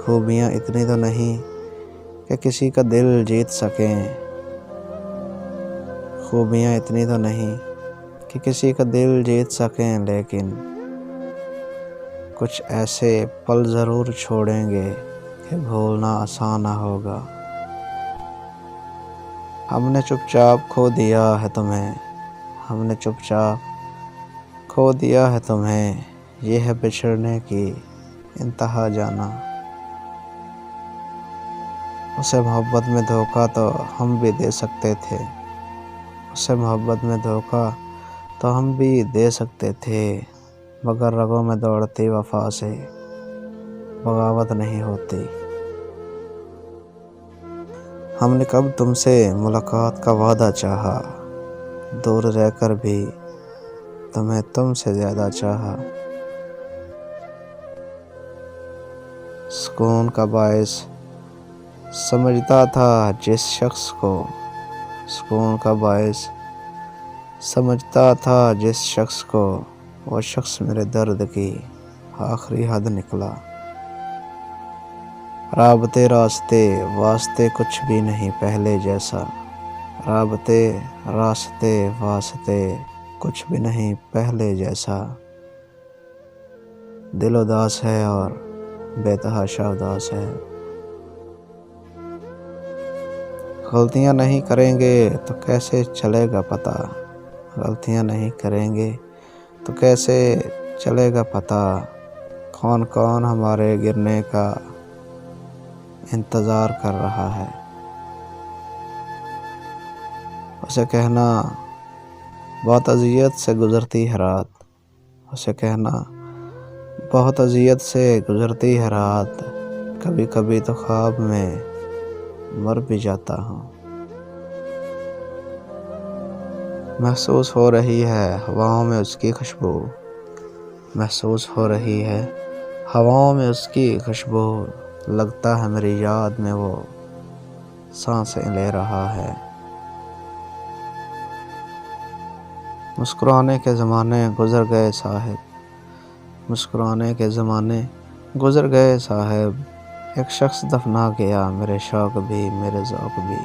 خوبیاں اتنی تو نہیں کہ کسی کا دل جیت سکیں، خوبیاں اتنی تو نہیں کہ کسی کا دل جیت سکیں، لیکن کچھ ایسے پل ضرور چھوڑیں گے کہ بھولنا آسان نہ ہوگا۔ ہم نے چپ چاپ کھو دیا ہے تمہیں، ہم نے چپ چاپ کھو دیا ہے تمہیں، یہ ہے بچھڑنے کی انتہا جانا۔ اسے محبت میں دھوکا تو ہم بھی دے سکتے تھے، اسے محبت میں دھوکا تو ہم بھی دے سکتے تھے، مگر رگوں میں دوڑتی وفا سے بغاوت نہیں ہوتی۔ ہم نے کب تم سے ملاقات کا وعدہ چاہا، دور رہ کر بھی تمہیں تم سے زیادہ چاہا۔ سکون کا باعث سمجھتا تھا جس شخص کو، سکون کا باعث سمجھتا تھا جس شخص کو، وہ شخص میرے درد کی آخری حد نکلا۔ رابطے راستے واسطے کچھ بھی نہیں پہلے جیسا، رابطے راستے واسطے کچھ بھی نہیں پہلے جیسا۔ دل اداس ہے اور بے تحاشا اداس ہے۔ غلطیاں نہیں کریں گے تو کیسے چلے گا پتہ، غلطیاں نہیں کریں گے تو کیسے چلے گا پتہ، کون کون ہمارے گرنے کا انتظار کر رہا ہے۔ اسے کہنا بہت اذیت سے گزرتی ہے رات، اسے کہنا بہت اذیت سے گزرتی ہے رات، کبھی کبھی تو خواب میں مر بھی جاتا ہوں۔ محسوس ہو رہی ہے ہواؤں میں اس کی خوشبو، محسوس ہو رہی ہے ہواؤں میں اس کی خوشبو، لگتا ہے میری یاد میں وہ سانسیں لے رہا ہے۔ مسکرانے کے زمانے گزر گئے صاحب، مسکرانے کے زمانے گزر گئے صاحب، ایک شخص دفنا گیا میرے شوق بھی میرے ذوق بھی۔